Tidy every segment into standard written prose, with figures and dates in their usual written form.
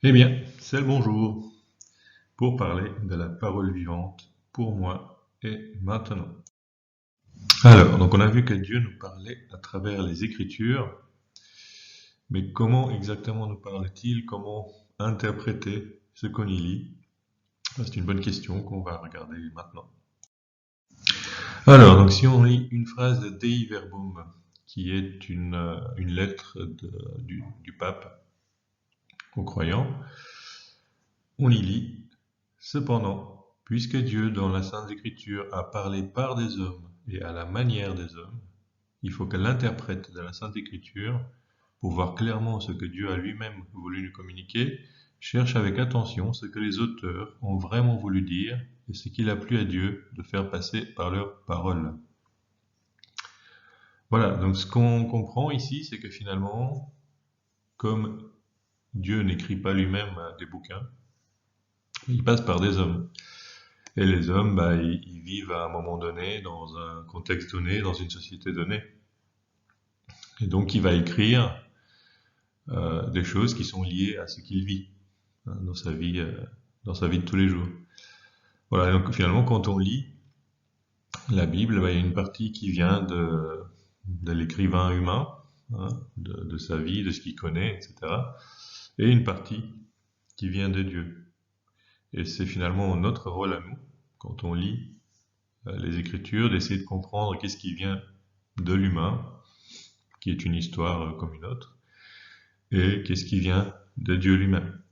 Eh bien, c'est le bonjour pour parler de la parole vivante pour moi et maintenant. Alors, donc on a vu que Dieu nous parlait à travers les Écritures, mais comment exactement nous parle-t-il? Comment interpréter ce qu'on y lit? C'est une bonne question qu'on va regarder maintenant. Alors, donc si on lit une phrase de Dei Verbum, qui est une lettre du pape aux croyants, on y lit: Cependant, puisque Dieu, dans la Sainte Écriture, a parlé par des hommes et à la manière des hommes, il faut que l'interprète de la Sainte Écriture, pour voir clairement ce que Dieu a lui-même voulu nous communiquer, cherche avec attention ce que les auteurs ont vraiment voulu dire et ce qu'il a plu à Dieu de faire passer par leurs paroles. Voilà, donc ce qu'on comprend ici, c'est que finalement, comme Dieu n'écrit pas lui-même des bouquins, il passe par des hommes. Et les hommes, bah, ils vivent à un moment donné, dans un contexte donné, dans une société donnée. Et donc, il va écrire des choses qui sont liées à ce qu'il vit hein, dans sa vie de tous les jours. Voilà, donc finalement, quand on lit la Bible, bah, il y a une partie qui vient de l'écrivain humain, hein, de sa vie, de ce qu'il connaît, etc. Et une partie qui vient de Dieu. Et c'est finalement notre rôle à nous, quand on lit les Écritures, d'essayer de comprendre qu'est-ce qui vient de l'humain, qui est une histoire comme une autre, et qu'est-ce qui vient de Dieu lui-même.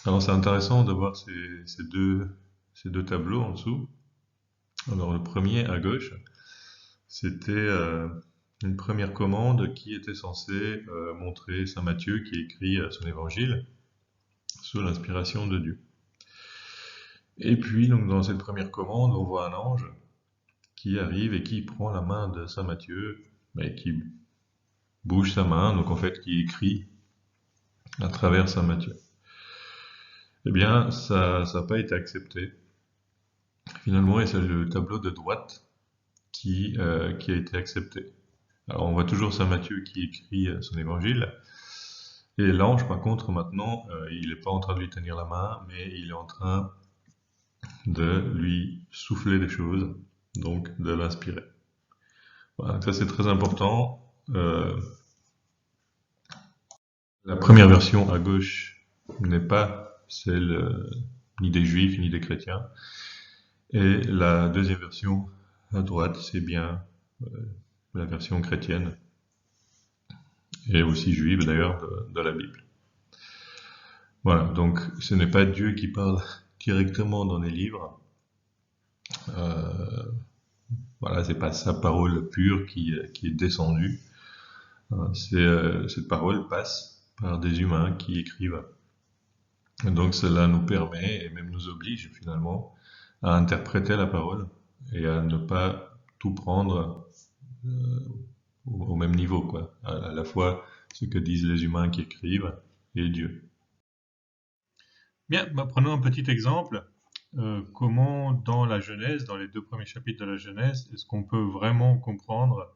Alors c'est intéressant de voir ces deux tableaux en dessous. Alors le premier à gauche, c'était une première commande qui était censée montrer Saint Matthieu qui écrit son évangile sous l'inspiration de Dieu. Et puis donc dans cette première commande, on voit un ange qui arrive et qui prend la main de Saint Matthieu, mais qui bouge sa main, donc en fait qui écrit à travers Saint Matthieu. Eh bien, ça n'a pas été accepté. Finalement, et c'est le tableau de droite qui a été accepté. Alors, on voit toujours Saint Matthieu qui écrit son évangile. Et l'ange, par contre, maintenant, il n'est pas en train de lui tenir la main, mais il est en train de lui souffler des choses, donc de l'inspirer. Voilà, donc ça c'est très important. La première version à gauche n'est pas celle ni des juifs ni des chrétiens. Et la deuxième version à droite, c'est bien la version chrétienne et aussi juive d'ailleurs de la Bible. Voilà, donc ce n'est pas Dieu qui parle directement dans les livres. Euh, voilà, c'est pas sa parole pure qui est descendue. Cette parole passe par des humains qui écrivent. Et donc cela nous permet et même nous oblige finalement à interpréter la parole et à ne pas tout prendre euh, au même niveau, quoi. À la fois ce que disent les humains qui écrivent et Dieu. Bien, bah, prenons un petit exemple. Comment dans la Genèse, dans les deux premiers chapitres de la Genèse, est-ce qu'on peut vraiment comprendre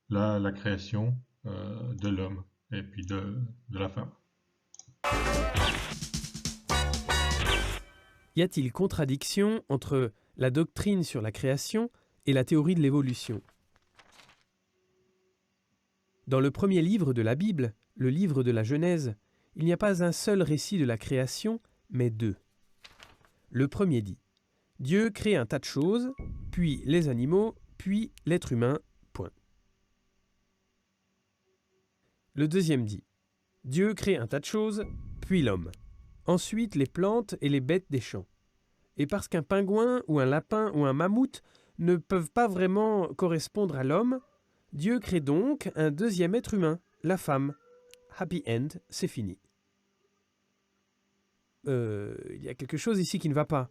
la création de l'homme et puis de la femme? Y a-t-il contradiction entre la doctrine sur la création et la théorie de l'évolution? Dans le premier livre de la Bible, le livre de la Genèse, il n'y a pas un seul récit de la création, mais deux. Le premier dit « Dieu crée un tas de choses, puis les animaux, puis l'être humain, point. » Le deuxième dit « Dieu crée un tas de choses, puis l'homme. Ensuite les plantes et les bêtes des champs. Et parce qu'un pingouin ou un lapin ou un mammouth ne peuvent pas vraiment correspondre à l'homme, Dieu crée donc un deuxième être humain, la femme. Happy end, c'est fini. Il y a quelque chose ici qui ne va pas.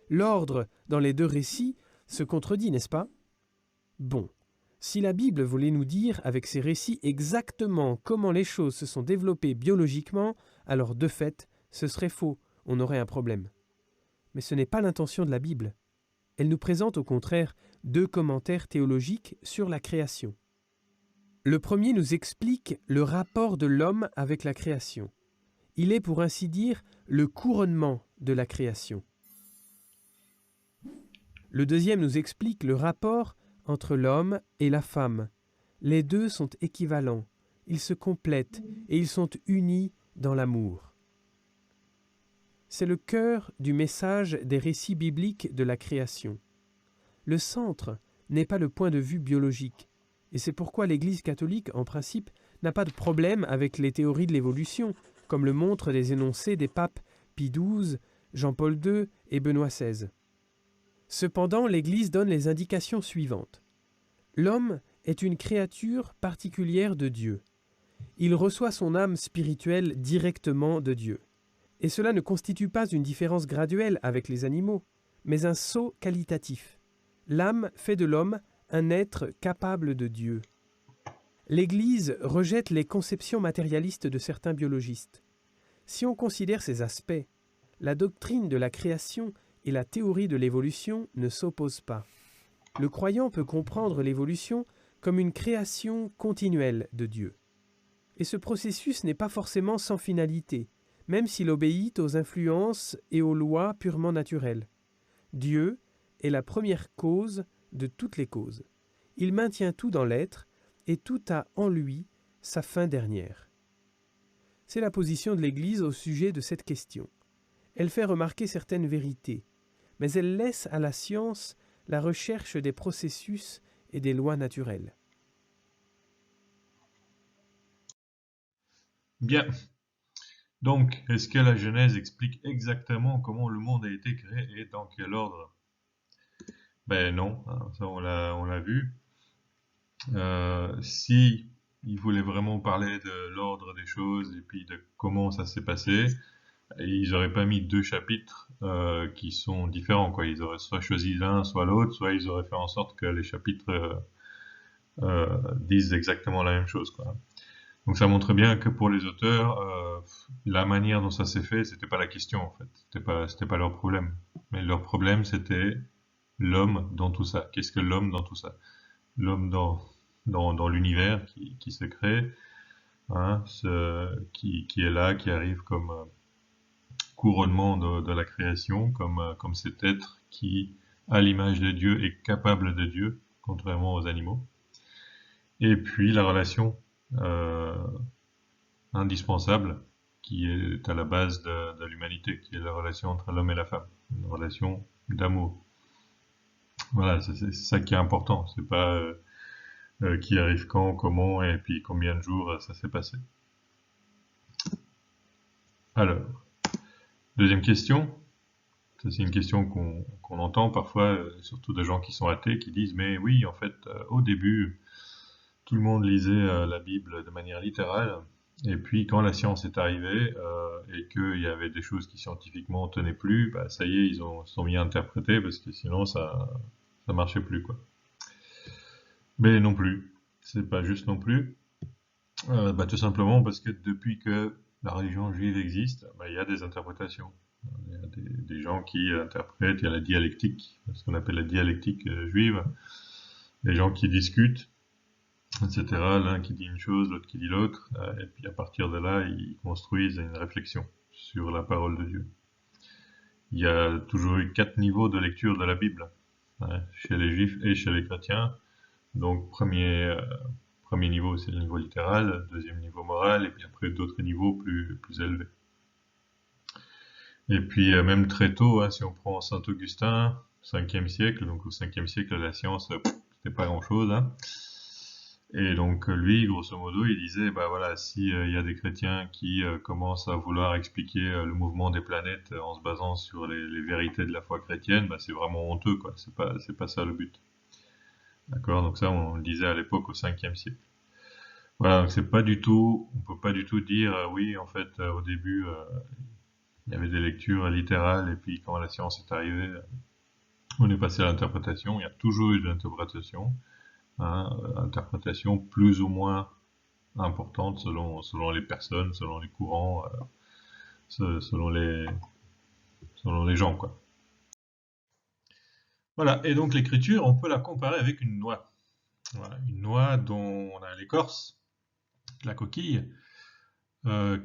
L'ordre dans les deux récits se contredit, n'est-ce pas? Bon, si la Bible voulait nous dire avec ses récits exactement comment les choses se sont développées biologiquement, alors de fait, ce serait faux, on aurait un problème. Mais ce n'est pas l'intention de la Bible. Elle nous présente au contraire deux commentaires théologiques sur la création. Le premier nous explique le rapport de l'homme avec la création. Il est pour ainsi dire le couronnement de la création. Le deuxième nous explique le rapport entre l'homme et la femme. Les deux sont équivalents, ils se complètent et ils sont unis dans l'amour. C'est le cœur du message des récits bibliques de la création. Le centre n'est pas le point de vue biologique, et c'est pourquoi l'Église catholique, en principe, n'a pas de problème avec les théories de l'évolution, comme le montrent les énoncés des papes Pie XII, Jean-Paul II et Benoît XVI. Cependant, l'Église donne les indications suivantes. L'homme est une créature particulière de Dieu. Il reçoit son âme spirituelle directement de Dieu. Et cela ne constitue pas une différence graduelle avec les animaux, mais un saut qualitatif. L'âme fait de l'homme un être capable de Dieu. L'Église rejette les conceptions matérialistes de certains biologistes. Si on considère ces aspects, la doctrine de la création et la théorie de l'évolution ne s'opposent pas. Le croyant peut comprendre l'évolution comme une création continuelle de Dieu. Et ce processus n'est pas forcément sans finalité, même s'il obéit aux influences et aux lois purement naturelles. Dieu est la première cause de toutes les causes. Il maintient tout dans l'être et tout a en lui sa fin dernière. C'est la position de l'Église au sujet de cette question. Elle fait remarquer certaines vérités, mais elle laisse à la science la recherche des processus et des lois naturelles. Bien. Donc, est-ce que la Genèse explique exactement comment le monde a été créé et dans quel ordre? Ben non, hein, ça on l'a vu. Si il voulait vraiment parler de l'ordre des choses et puis de comment ça s'est passé, ils n'auraient pas mis deux chapitres qui sont différents, quoi. Ils auraient soit choisi l'un, soit l'autre, soit ils auraient fait en sorte que les chapitres disent exactement la même chose, quoi. Donc ça montre bien que pour les auteurs, la manière dont ça s'est fait, c'était pas la question en fait, c'était pas leur problème. Mais leur problème c'était l'homme dans tout ça. Qu'est-ce que l'homme dans tout ça? L'homme dans l'univers qui se crée, hein, qui est là, qui arrive comme couronnement de la création, comme cet être qui, à l'image de Dieu, est capable de Dieu, contrairement aux animaux. Et puis la relation indispensable qui est à la base de l'humanité, qui est la relation entre l'homme et la femme, une relation d'amour. Voilà, c'est ça qui est important, c'est pas qui arrive quand, comment et puis combien de jours ça s'est passé. Alors, deuxième question, ça c'est une question qu'on entend parfois, surtout des gens qui sont athées, qui disent mais oui, en fait, au début, tout le monde lisait la Bible de manière littérale, et puis quand la science est arrivée et qu'il y avait des choses qui scientifiquement tenaient plus, bah, ça y est, ils se sont mis à interpréter parce que sinon ça marchait plus, quoi. Mais non plus, c'est pas juste non plus. Bah, tout simplement parce que depuis que la religion juive existe, bah, il y a des interprétations. Il y a des gens qui interprètent, il y a la dialectique, ce qu'on appelle la dialectique juive, des gens qui discutent, etc. L'un qui dit une chose, l'autre qui dit l'autre, et puis à partir de là, ils construisent une réflexion sur la parole de Dieu. Il y a toujours eu 4 niveaux de lecture de la Bible, hein, chez les Juifs et chez les chrétiens. Donc premier niveau, c'est le niveau littéral, deuxième niveau moral, et puis après d'autres niveaux plus élevés. Et puis même très tôt, hein, si on prend Saint Augustin, 5e siècle, donc au 5e siècle, la science, c'était pas grand-chose, hein. Et donc lui, grosso modo, il disait, bah voilà, si il y a des chrétiens qui commencent à vouloir expliquer le mouvement des planètes en se basant sur les vérités de la foi chrétienne, bah c'est vraiment honteux, quoi. C'est pas ça le but. D'accord? Donc ça, on le disait à l'époque au 5e siècle. Voilà, donc c'est pas du tout, on peut pas du tout dire, oui, en fait, au début, il y avait des lectures littérales, et puis quand la science est arrivée, on est passé à l'interprétation. Il y a toujours eu de l'interprétation. Hein, interprétation plus ou moins importante selon les personnes, selon les courants, selon les gens, quoi. Voilà, et donc l'écriture, on peut la comparer avec une noix. Voilà, une noix dont on a l'écorce, la coquille,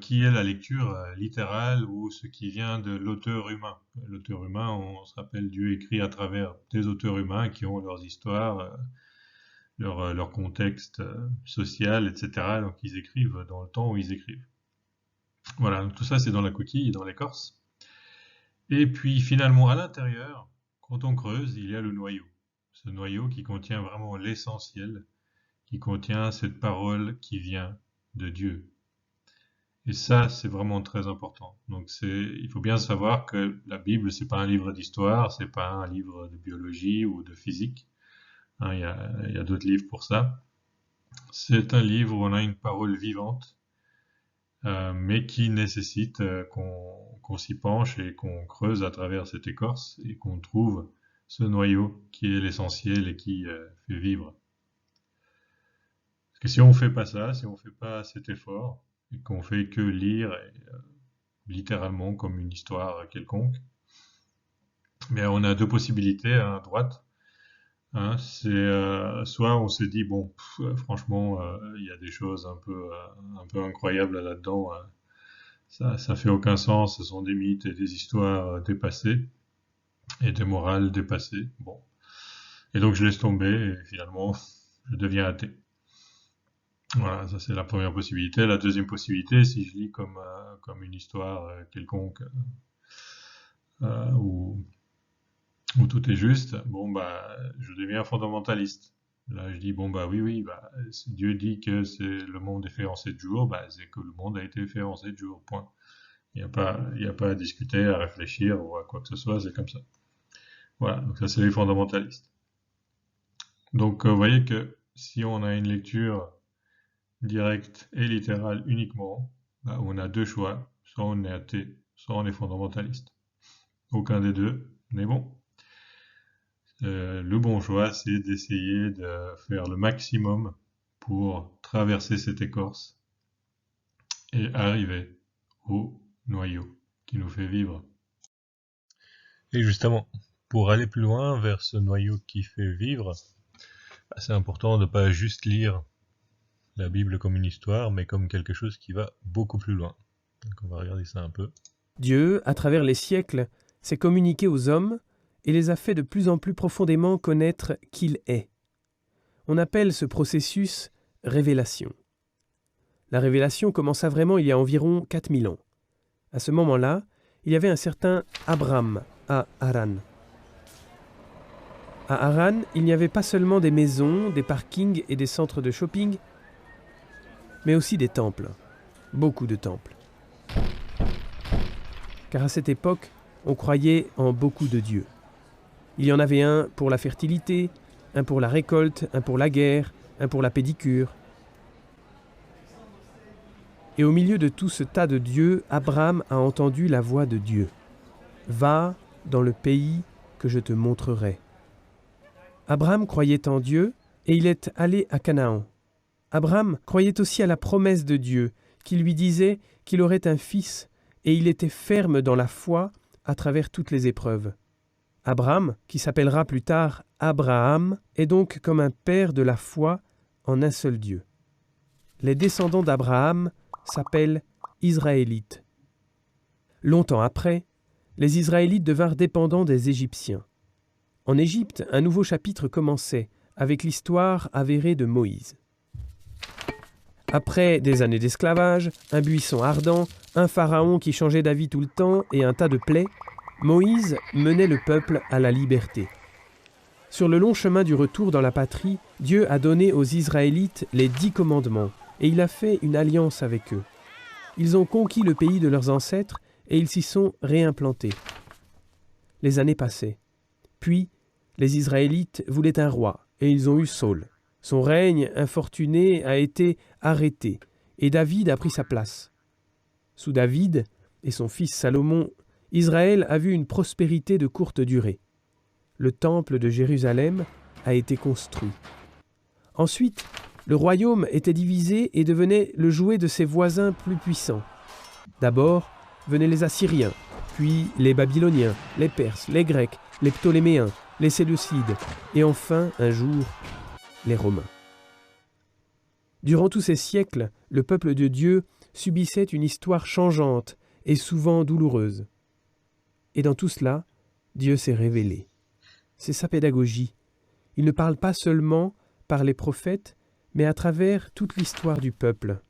qui est la lecture littérale ou ce qui vient de l'auteur humain. L'auteur humain, on se rappelle, Dieu écrit à travers des auteurs humains qui ont leurs histoires, leur contexte social, etc. Donc ils écrivent dans le temps où ils écrivent. Voilà, donc tout ça c'est dans la coquille, dans l'écorce. Et puis finalement à l'intérieur, quand on creuse, il y a le noyau. Ce noyau qui contient vraiment l'essentiel, qui contient cette parole qui vient de Dieu. Et ça, c'est vraiment très important. Donc il faut bien savoir que la Bible, c'est pas un livre d'histoire, c'est pas un livre de biologie ou de physique. Hein, il y a d'autres livres pour ça. C'est un livre où on a une parole vivante, mais qui nécessite qu'on s'y penche et qu'on creuse à travers cette écorce et qu'on trouve ce noyau qui est l'essentiel et qui fait vivre. Parce que si on fait pas ça, si on fait pas cet effort, et qu'on fait que lire littéralement comme une histoire quelconque, mais on a deux possibilités à droite. Hein, c'est soit on se dit bon, franchement, il y a des choses un peu incroyables là-dedans. Ça fait aucun sens. Ce sont des mythes et des histoires dépassées et des morales dépassées. Bon, et donc je laisse tomber et finalement je deviens athée. Voilà, ça c'est la première possibilité. La deuxième possibilité, si je lis comme une histoire quelconque où tout est juste, bon bah je deviens fondamentaliste. Là je dis bon bah oui, bah si Dieu dit que le monde est fait en 7 jours, bah c'est que le monde a été fait en 7 jours, point. Il n'y a pas à discuter, à réfléchir ou à quoi que ce soit, c'est comme ça. Voilà, donc ça c'est les fondamentalistes. Donc vous voyez que si on a une lecture directe et littérale uniquement, bah, on a deux choix, soit on est athée, soit on est fondamentaliste. Aucun des deux n'est bon. Le bon choix, c'est d'essayer de faire le maximum pour traverser cette écorce et arriver au noyau qui nous fait vivre. Et justement, pour aller plus loin vers ce noyau qui fait vivre, bah, c'est important de ne pas juste lire la Bible comme une histoire, mais comme quelque chose qui va beaucoup plus loin. Donc on va regarder ça un peu. Dieu, à travers les siècles, s'est communiqué aux hommes et les a fait de plus en plus profondément connaître qu'il est. On appelle ce processus révélation. La révélation commença vraiment il y a environ 4000 ans. À ce moment-là, il y avait un certain Abram à Haran. À Haran, il n'y avait pas seulement des maisons, des parkings et des centres de shopping, mais aussi des temples, beaucoup de temples. Car à cette époque, on croyait en beaucoup de dieux. Il y en avait un pour la fertilité, un pour la récolte, un pour la guerre, un pour la pédicure. Et au milieu de tout ce tas de dieux, Abraham a entendu la voix de Dieu. « Va dans le pays que je te montrerai. » Abraham croyait en Dieu et il est allé à Canaan. Abraham croyait aussi à la promesse de Dieu, qui lui disait qu'il aurait un fils, et il était ferme dans la foi à travers toutes les épreuves. Abraham, qui s'appellera plus tard Abraham, est donc comme un père de la foi en un seul Dieu. Les descendants d'Abraham s'appellent Israélites. Longtemps après, les Israélites devinrent dépendants des Égyptiens. En Égypte, un nouveau chapitre commençait, avec l'histoire avérée de Moïse. Après des années d'esclavage, un buisson ardent, un pharaon qui changeait d'avis tout le temps et un tas de plaies, Moïse menait le peuple à la liberté. Sur le long chemin du retour dans la patrie, Dieu a donné aux Israélites les 10 commandements et il a fait une alliance avec eux. Ils ont conquis le pays de leurs ancêtres et ils s'y sont réimplantés. Les années passaient. Puis, les Israélites voulaient un roi et ils ont eu Saül. Son règne infortuné a été arrêté et David a pris sa place. Sous David et son fils Salomon, Israël a vu une prospérité de courte durée. Le temple de Jérusalem a été construit. Ensuite, le royaume était divisé et devenait le jouet de ses voisins plus puissants. D'abord venaient les Assyriens, puis les Babyloniens, les Perses, les Grecs, les Ptoléméens, les Séleucides et enfin, un jour, les Romains. Durant tous ces siècles, le peuple de Dieu subissait une histoire changeante et souvent douloureuse. Et dans tout cela, Dieu s'est révélé. C'est sa pédagogie. Il ne parle pas seulement par les prophètes, mais à travers toute l'histoire du peuple.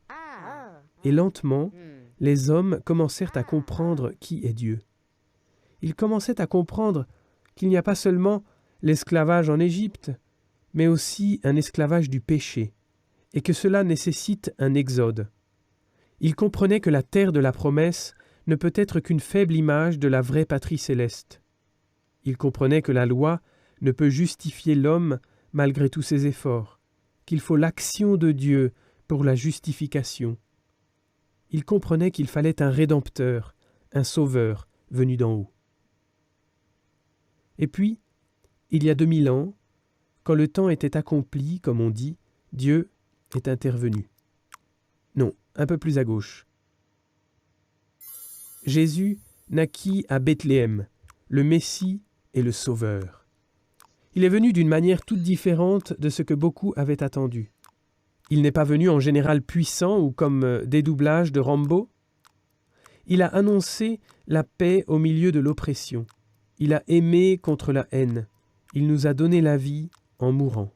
Et lentement, les hommes commencèrent à comprendre qui est Dieu. Ils commençaient à comprendre qu'il n'y a pas seulement l'esclavage en Égypte, mais aussi un esclavage du péché, et que cela nécessite un exode. Ils comprenaient que la terre de la promesse ne peut être qu'une faible image de la vraie patrie céleste. Ils comprenaient que la loi ne peut justifier l'homme malgré tous ses efforts, qu'il faut l'action de Dieu pour la justification. Ils comprenaient qu'il fallait un Rédempteur, un Sauveur venu d'en haut. Et puis, il y a 2000 ans, quand le temps était accompli, comme on dit, Dieu est intervenu. Non, un peu plus à gauche. Jésus naquit à Bethléem, le Messie et le Sauveur. Il est venu d'une manière toute différente de ce que beaucoup avaient attendu. Il n'est pas venu en général puissant ou comme dédoublage de Rambo. Il a annoncé la paix au milieu de l'oppression. Il a aimé contre la haine. Il nous a donné la vie en mourant.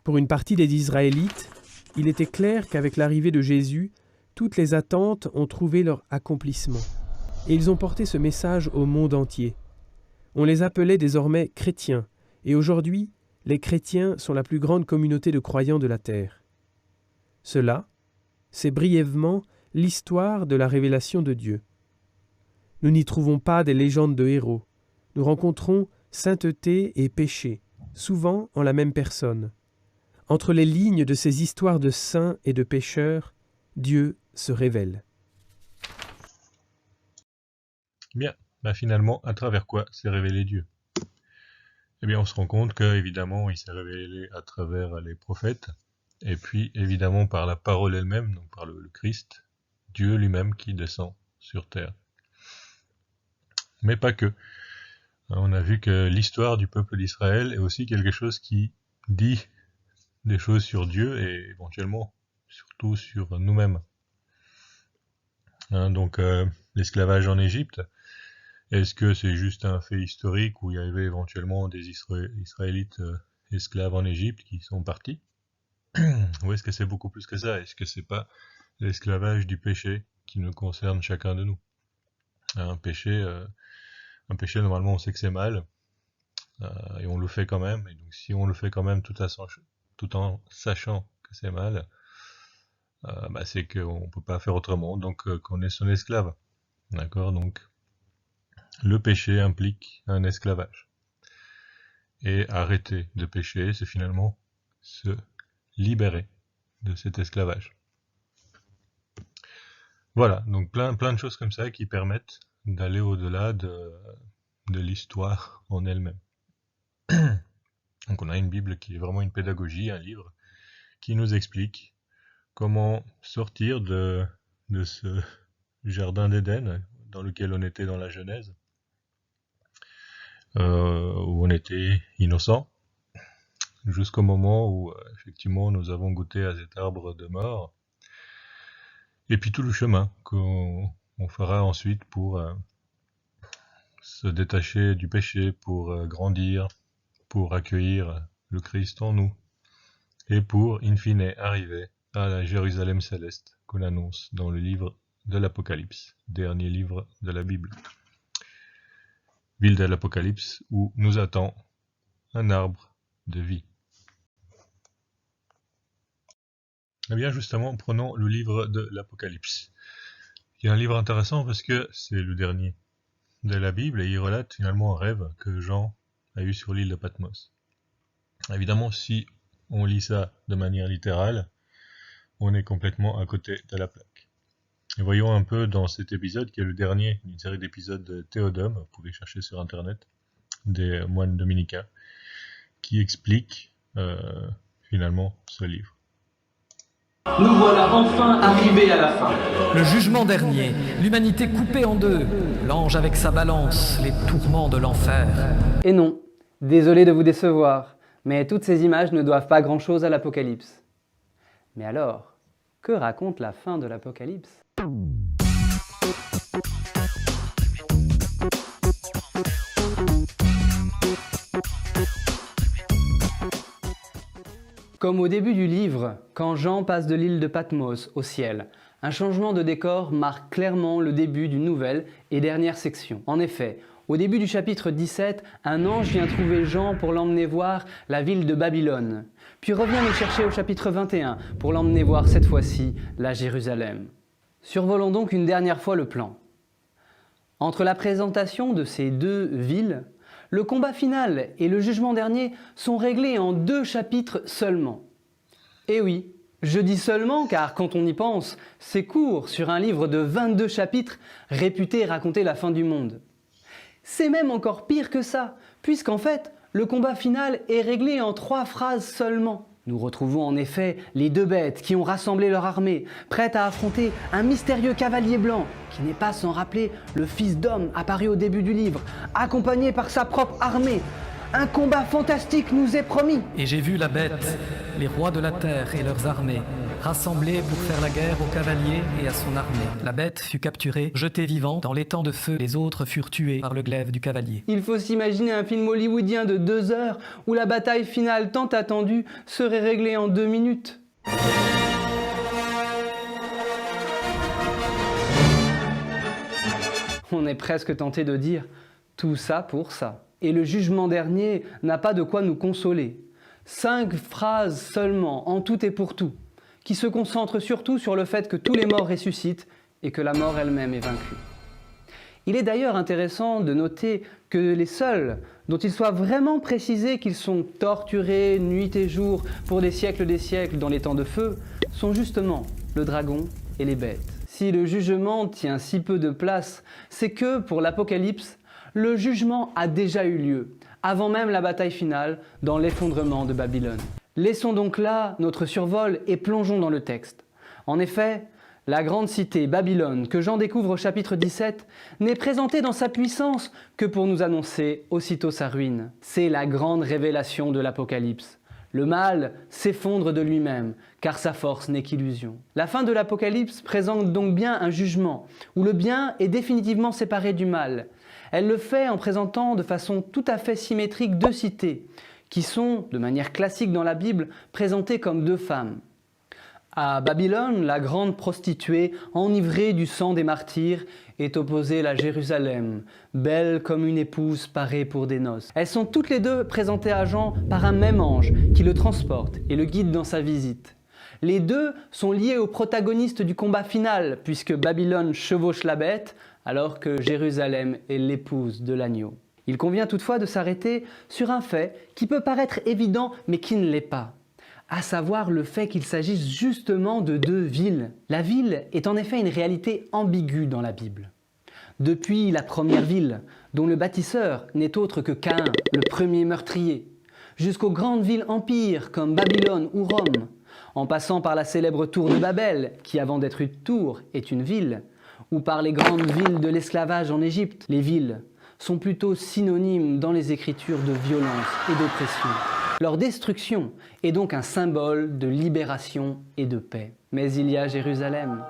Pour une partie des Israélites, il était clair qu'avec l'arrivée de Jésus, toutes les attentes ont trouvé leur accomplissement. Et ils ont porté ce message au monde entier. On les appelait désormais chrétiens, et aujourd'hui, les chrétiens sont la plus grande communauté de croyants de la terre. Cela, c'est brièvement l'histoire de la révélation de Dieu. Nous n'y trouvons pas des légendes de héros. Nous rencontrons sainteté et péché, souvent en la même personne. Entre les lignes de ces histoires de saints et de pécheurs, Dieu se révèle. Bien, finalement, à travers quoi s'est révélé Dieu? Eh bien, on se rend compte qu'évidemment, il s'est révélé à travers les prophètes, et puis évidemment par la parole elle-même, donc par le Christ, Dieu lui-même qui descend sur terre. Mais pas que. On a vu que l'histoire du peuple d'Israël est aussi quelque chose qui dit des choses sur Dieu et éventuellement surtout sur nous-mêmes. Donc l'esclavage en Égypte, est-ce que c'est juste un fait historique où il y avait éventuellement des Israélites esclaves en Égypte qui sont partis? Ou est-ce que c'est beaucoup plus que ça? Est-ce que c'est pas l'esclavage du péché qui nous concerne chacun de nous? Un péché, normalement on sait que c'est mal, et on le fait quand même, et donc si on le fait quand même tout en sachant que c'est mal, c'est qu'on peut pas faire autrement, donc qu'on est son esclave. D'accord? Donc le péché implique un esclavage. Et arrêter de pécher, c'est finalement se libérer de cet esclavage. Voilà, donc plein de choses comme ça qui permettent d'aller au-delà de l'histoire en elle-même. Donc on a une Bible qui est vraiment une pédagogie, un livre qui nous explique comment sortir de ce jardin d'Éden dans lequel on était dans la Genèse, où on était innocent, jusqu'au moment où effectivement nous avons goûté à cet arbre de mort, et puis tout le chemin qu'on fera ensuite pour se détacher du péché, pour grandir, pour accueillir le Christ en nous, et pour, in fine, arriver à la Jérusalem céleste qu'on annonce dans le livre de l'Apocalypse, dernier livre de la Bible. Ville de l'Apocalypse où nous attend un arbre de vie. Eh bien justement, prenons le livre de l'Apocalypse, qui est un livre intéressant parce que c'est le dernier de la Bible et il relate finalement un rêve que Jean a eu sur l'île de Patmos. Évidemment, si on lit ça de manière littérale, on est complètement à côté de la plaque. Et voyons un peu dans cet épisode, qui est le dernier d'une série d'épisodes de Théodome, vous pouvez chercher sur internet, des moines dominicains, qui expliquent finalement ce livre. Nous voilà enfin arrivés à la fin. Le jugement dernier, l'humanité coupée en deux, l'ange avec sa balance, les tourments de l'enfer. Et non, désolé de vous décevoir, mais toutes ces images ne doivent pas grand-chose à l'Apocalypse. Mais alors, Que raconte la fin de l'Apocalypse ? Comme au début du livre, quand Jean passe de l'île de Patmos au ciel, un changement de décor marque clairement le début d'une nouvelle et dernière section. En effet, au début du chapitre 17, un ange vient trouver Jean pour l'emmener voir la ville de Babylone, puis revient le chercher au chapitre 21 pour l'emmener voir cette fois-ci la Jérusalem. Survolons donc une dernière fois le plan. Entre la présentation de ces deux villes, le combat final et le jugement dernier sont réglés en 2 chapitres seulement. Et oui, je dis seulement car quand on y pense, c'est court sur un livre de 22 chapitres réputé raconter la fin du monde. C'est même encore pire que ça, puisqu'en fait, le combat final est réglé en 3 phrases seulement. Nous retrouvons en effet les 2 bêtes qui ont rassemblé leur armée, prêtes à affronter un mystérieux cavalier blanc, qui n'est pas sans rappeler le Fils d'homme apparu au début du livre, accompagné par sa propre armée. Un combat fantastique nous est promis. Et j'ai vu la bête, les rois de la terre et leurs armées, rassemblés pour faire la guerre au cavalier et à son armée. La bête fut capturée, jetée vivante dans l'étang de feu. Les autres furent tués par le glaive du cavalier. Il faut s'imaginer un film hollywoodien de 2 heures où la bataille finale tant attendue serait réglée en 2 minutes. On est presque tenté de dire tout ça pour ça. Et le jugement dernier n'a pas de quoi nous consoler. 5 phrases seulement, en tout et pour tout, qui se concentrent surtout sur le fait que tous les morts ressuscitent et que la mort elle-même est vaincue. Il est d'ailleurs intéressant de noter que les seuls dont il soit vraiment précisé qu'ils sont torturés nuit et jour pour des siècles dans les temps de feu, sont justement le dragon et les bêtes. Si le jugement tient si peu de place, c'est que, pour l'Apocalypse, le jugement a déjà eu lieu, avant même la bataille finale, dans l'effondrement de Babylone. Laissons donc là notre survol et plongeons dans le texte. En effet, la grande cité Babylone, que Jean découvre au chapitre 17, n'est présentée dans sa puissance que pour nous annoncer aussitôt sa ruine. C'est la grande révélation de l'Apocalypse. Le mal s'effondre de lui-même, car sa force n'est qu'illusion. La fin de l'Apocalypse présente donc bien un jugement, où le bien est définitivement séparé du mal. Elle le fait en présentant de façon tout à fait symétrique 2 cités, qui sont, de manière classique dans la Bible, présentées comme 2 femmes. À Babylone, la grande prostituée, enivrée du sang des martyrs, est opposée à Jérusalem, belle comme une épouse parée pour des noces. Elles sont toutes les 2 présentées à Jean par un même ange qui le transporte et le guide dans sa visite. Les 2 sont liés au protagoniste du combat final, puisque Babylone chevauche la bête, alors que Jérusalem est l'épouse de l'agneau. Il convient toutefois de s'arrêter sur un fait qui peut paraître évident mais qui ne l'est pas, à savoir le fait qu'il s'agisse justement de 2 villes. La ville est en effet une réalité ambiguë dans la Bible. Depuis la première ville, dont le bâtisseur n'est autre que Caïn, le premier meurtrier, jusqu'aux grandes villes empires comme Babylone ou Rome, en passant par la célèbre tour de Babel, qui avant d'être une tour est une ville, ou par les grandes villes de l'esclavage en Égypte, les villes sont plutôt synonymes dans les Écritures de violence et d'oppression. Leur destruction est donc un symbole de libération et de paix. Mais il y a Jérusalem,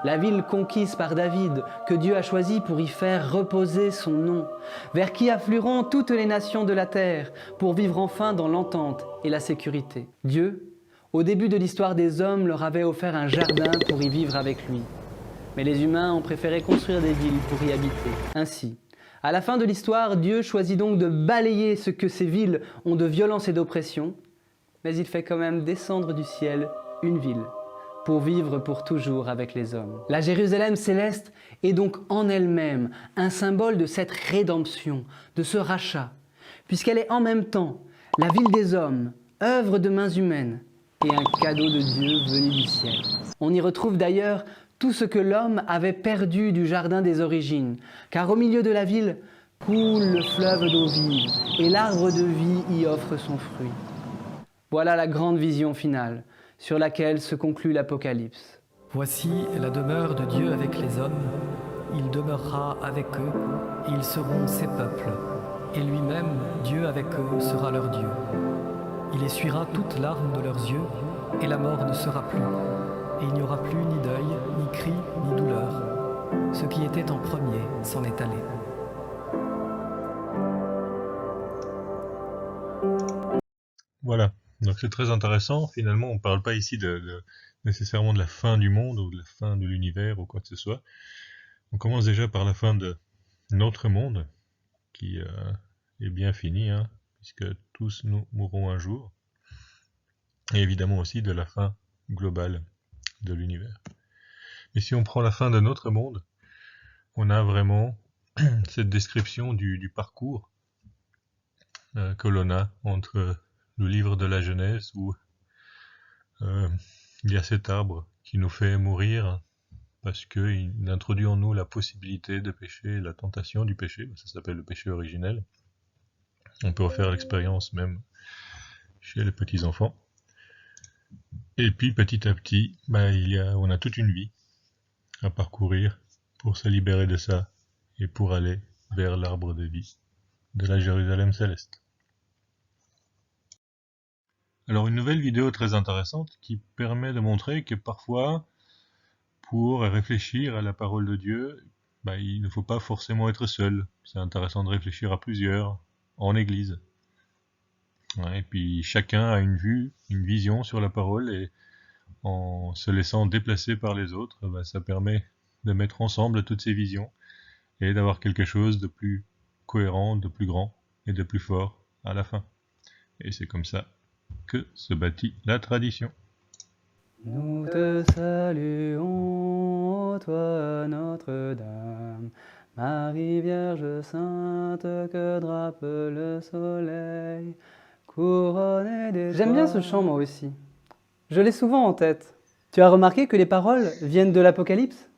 la ville conquise par David, que Dieu a choisie pour y faire reposer son nom, vers qui afflueront toutes les nations de la terre, pour vivre enfin dans l'entente et la sécurité. Dieu, au début de l'histoire des hommes, leur avait offert un jardin pour y vivre avec lui. Mais les humains ont préféré construire des villes pour y habiter. Ainsi, à la fin de l'histoire, Dieu choisit donc de balayer ce que ces villes ont de violence et d'oppression, mais il fait quand même descendre du ciel une ville, pour vivre pour toujours avec les hommes. La Jérusalem céleste est donc en elle-même un symbole de cette rédemption, de ce rachat, puisqu'elle est en même temps la ville des hommes, œuvre de mains humaines, et un cadeau de Dieu venu du ciel. On y retrouve d'ailleurs tout ce que l'homme avait perdu du jardin des origines, car au milieu de la ville coule le fleuve d'eau vive, et l'arbre de vie y offre son fruit. Voilà la grande vision finale, sur laquelle se conclut l'Apocalypse. Voici la demeure de Dieu avec les hommes. Il demeurera avec eux, et ils seront ses peuples. Et lui-même, Dieu avec eux, sera leur Dieu. Il essuiera toute larme de leurs yeux, et la mort ne sera plus. et il n'y aura plus ni deuil, ni cri, ni douleur. Ce qui était en premier s'en est allé. Voilà, donc c'est très intéressant. Finalement, on ne parle pas ici nécessairement de la fin du monde ou de la fin de l'univers ou quoi que ce soit. On commence déjà par la fin de notre monde, qui est bien fini, hein, puisque tous nous mourrons un jour. Et évidemment aussi de la fin globale de l'univers. Mais si on prend la fin de notre monde, on a vraiment cette description du parcours que l'on a entre le livre de la Genèse où il y a cet arbre qui nous fait mourir parce qu'il introduit en nous la possibilité de pécher, la tentation du péché, ça s'appelle le péché originel. On peut refaire l'expérience même chez les petits-enfants. Et puis petit à petit, on a toute une vie à parcourir pour se libérer de ça et pour aller vers l'arbre de vie de la Jérusalem céleste. Alors une nouvelle vidéo très intéressante qui permet de montrer que parfois, pour réfléchir à la parole de Dieu, il ne faut pas forcément être seul. C'est intéressant de réfléchir à plusieurs, en église. Et puis chacun a une vision sur la parole, et en se laissant déplacer par les autres, ça permet de mettre ensemble toutes ces visions et d'avoir quelque chose de plus cohérent, de plus grand et de plus fort à la fin. Et c'est comme ça que se bâtit la tradition. Nous te saluons, toi Notre-Dame, Marie Vierge Sainte, que drape le soleil, couronnée d'étoiles. J'aime bien ce chant moi aussi. Je l'ai souvent en tête. Tu as remarqué que les paroles viennent de l'Apocalypse ?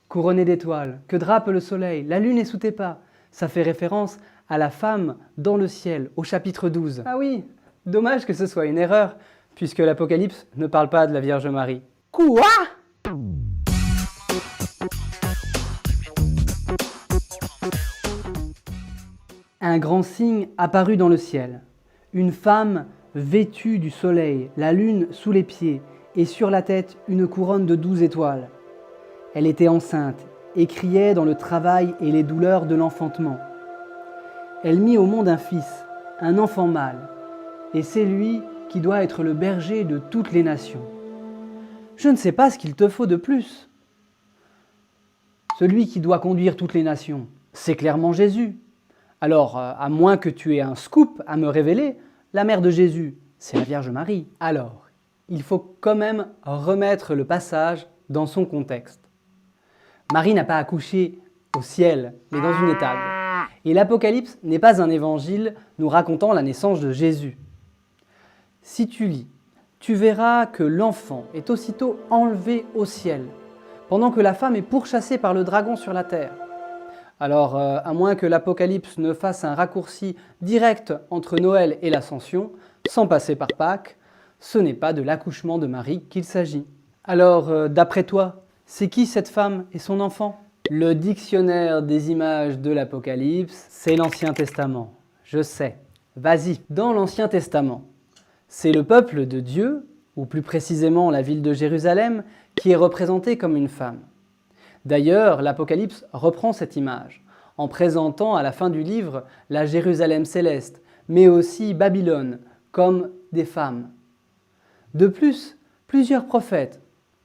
Couronnée d'étoiles, que drape le soleil, la lune est sous tes pas. Ça fait référence à la femme dans le ciel, au chapitre 12. Ah oui, dommage que ce soit une erreur, puisque l'Apocalypse ne parle pas de la Vierge Marie. Quoi ? Un grand signe apparut dans le ciel. Une femme vêtue du soleil, la lune sous les pieds, et sur la tête une couronne de 12 étoiles. Elle était enceinte et criait dans le travail et les douleurs de l'enfantement. Elle mit au monde un fils, un enfant mâle, et c'est lui qui doit être le berger de toutes les nations. Je ne sais pas ce qu'il te faut de plus. Celui qui doit conduire toutes les nations, c'est clairement Jésus. Alors, à moins que tu aies un scoop à me révéler, la mère de Jésus, c'est la Vierge Marie. Alors, il faut quand même remettre le passage dans son contexte. Marie n'a pas accouché au ciel, mais dans une étable. Et l'Apocalypse n'est pas un évangile nous racontant la naissance de Jésus. Si tu lis, tu verras que l'enfant est aussitôt enlevé au ciel, pendant que la femme est pourchassée par le dragon sur la terre. Alors, à moins que l'Apocalypse ne fasse un raccourci direct entre Noël et l'Ascension, sans passer par Pâques, ce n'est pas de l'accouchement de Marie qu'il s'agit. Alors, d'après toi, c'est qui cette femme et son enfant ? Le dictionnaire des images de l'Apocalypse, c'est l'Ancien Testament. Je sais. Vas-y. Dans l'Ancien Testament, c'est le peuple de Dieu, ou plus précisément la ville de Jérusalem, qui est représentée comme une femme. D'ailleurs, l'Apocalypse reprend cette image, en présentant à la fin du livre la Jérusalem céleste, mais aussi Babylone, comme des femmes. De plus, plusieurs prophètes,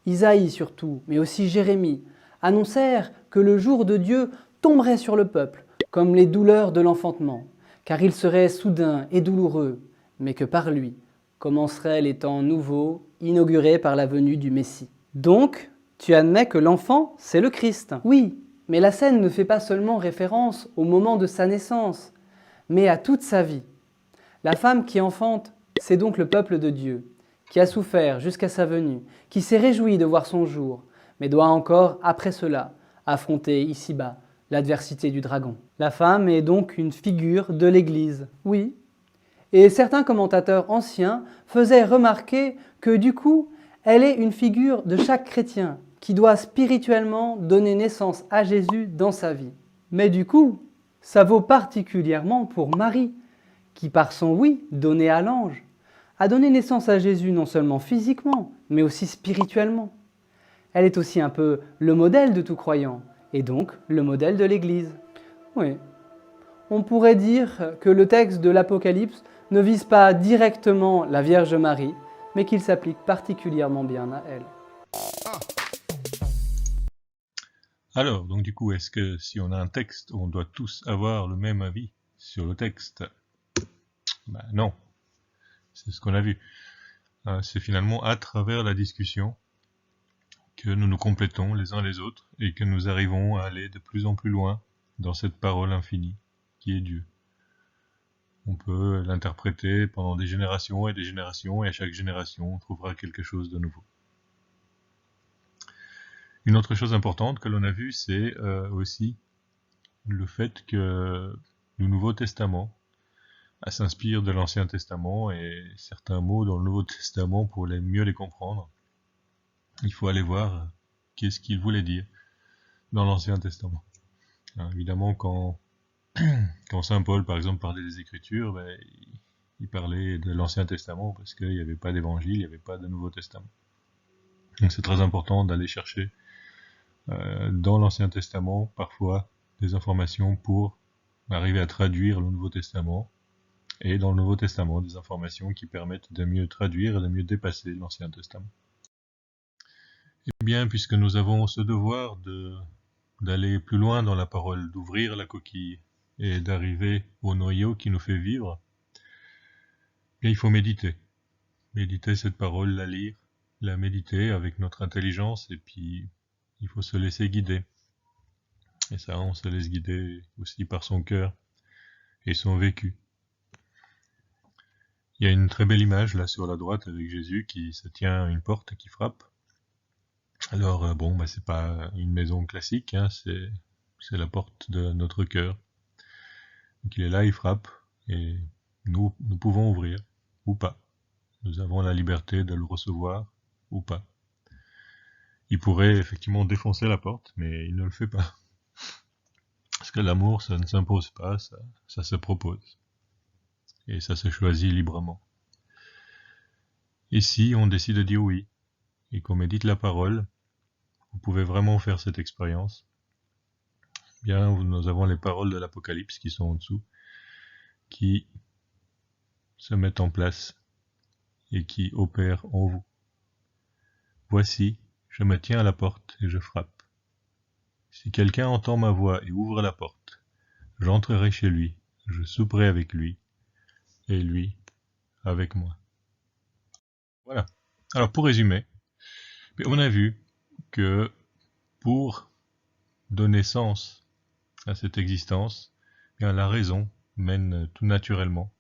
Isaïe surtout, mais aussi Jérémie, annoncèrent que le jour de Dieu tomberait sur le peuple, comme les douleurs de l'enfantement, car il serait soudain et douloureux, mais que par lui commenceraient les temps nouveaux, inaugurés par la venue du Messie. Donc, tu admets que l'enfant, c'est le Christ. Oui, mais la scène ne fait pas seulement référence au moment de sa naissance, mais à toute sa vie. La femme qui enfante, c'est donc le peuple de Dieu, qui a souffert jusqu'à sa venue, qui s'est réjoui de voir son jour, mais doit encore, après cela, affronter ici-bas l'adversité du dragon. La femme est donc une figure de l'Église, oui. Et certains commentateurs anciens faisaient remarquer que du coup, elle est une figure de chaque chrétien qui doit spirituellement donner naissance à Jésus dans sa vie. Mais du coup, ça vaut particulièrement pour Marie, qui par son oui donné à l'ange, a donné naissance à Jésus non seulement physiquement, mais aussi spirituellement. Elle est aussi un peu le modèle de tout croyant, et donc le modèle de l'Église. Oui, on pourrait dire que le texte de l'Apocalypse ne vise pas directement la Vierge Marie, mais qu'il s'applique particulièrement bien à elle. Alors, donc du coup, est-ce que si on a un texte, on doit tous avoir le même avis sur le texte? Ben non, c'est ce qu'on a vu. C'est finalement à travers la discussion que nous nous complétons les uns les autres et que nous arrivons à aller de plus en plus loin dans cette parole infinie qui est Dieu. On peut l'interpréter pendant des générations, et à chaque génération, on trouvera quelque chose de nouveau. Une autre chose importante que l'on a vue, c'est aussi le fait que le Nouveau Testament s'inspire de l'Ancien Testament, et certains mots dans le Nouveau Testament, pour mieux les comprendre, il faut aller voir qu'est-ce qu'il voulait dire dans l'Ancien Testament. Alors, évidemment, quand Saint Paul, par exemple, parlait des Écritures, il parlait de l'Ancien Testament parce qu'il n'y avait pas d'Évangile, il n'y avait pas de Nouveau Testament. Donc c'est très important d'aller chercher dans l'Ancien Testament, parfois, des informations pour arriver à traduire le Nouveau Testament, et dans le Nouveau Testament, des informations qui permettent de mieux traduire et de mieux dépasser l'Ancien Testament. Eh bien, puisque nous avons ce devoir d'aller plus loin dans la parole, d'ouvrir la coquille et d'arriver au noyau qui nous fait vivre, eh il faut méditer. Méditer cette parole, la lire, la méditer avec notre intelligence, et puis il faut se laisser guider. Et ça, on se laisse guider aussi par son cœur et son vécu. Il y a une très belle image là sur la droite avec Jésus qui se tient à une porte et qui frappe. Alors c'est pas une maison classique, hein, c'est la porte de notre cœur. Donc il est là, il frappe, et nous pouvons ouvrir, ou pas. Nous avons la liberté de le recevoir, ou pas. Il pourrait effectivement défoncer la porte, mais il ne le fait pas. Parce que l'amour, ça ne s'impose pas, ça se propose. Et ça se choisit librement. Et si on décide de dire oui, et qu'on médite la parole, vous pouvez vraiment faire cette expérience. Bien, nous avons les paroles de l'Apocalypse qui sont en dessous, qui se mettent en place et qui opèrent en vous. Voici, je me tiens à la porte et je frappe. Si quelqu'un entend ma voix et ouvre la porte, j'entrerai chez lui, je souperai avec lui, et lui avec moi. Voilà. Alors pour résumer, on a vu que pour donner sens à cette existence, bien la raison mène tout naturellement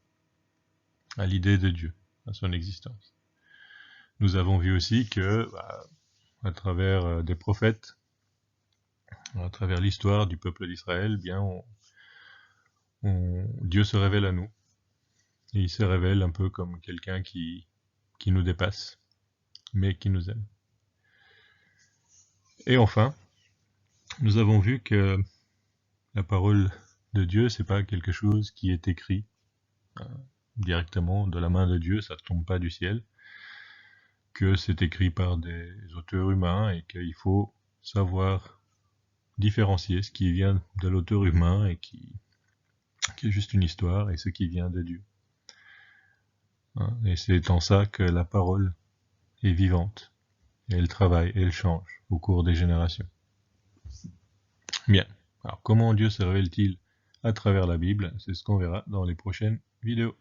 à l'idée de Dieu, à son existence. Nous avons vu aussi que, à travers des prophètes, à travers l'histoire du peuple d'Israël, bien Dieu se révèle à nous, et il se révèle un peu comme quelqu'un qui nous dépasse, mais qui nous aime. Et enfin, nous avons vu que la parole de Dieu, c'est pas quelque chose qui est écrit directement de la main de Dieu, ça ne tombe pas du ciel, que c'est écrit par des auteurs humains, et qu'il faut savoir différencier ce qui vient de l'auteur humain et qui est juste une histoire, et ce qui vient de Dieu. Et c'est en ça que la parole est vivante, et elle travaille, et elle change au cours des générations. Bien, alors comment Dieu se révèle-t-il à travers la Bible? C'est ce qu'on verra dans les prochaines vidéos.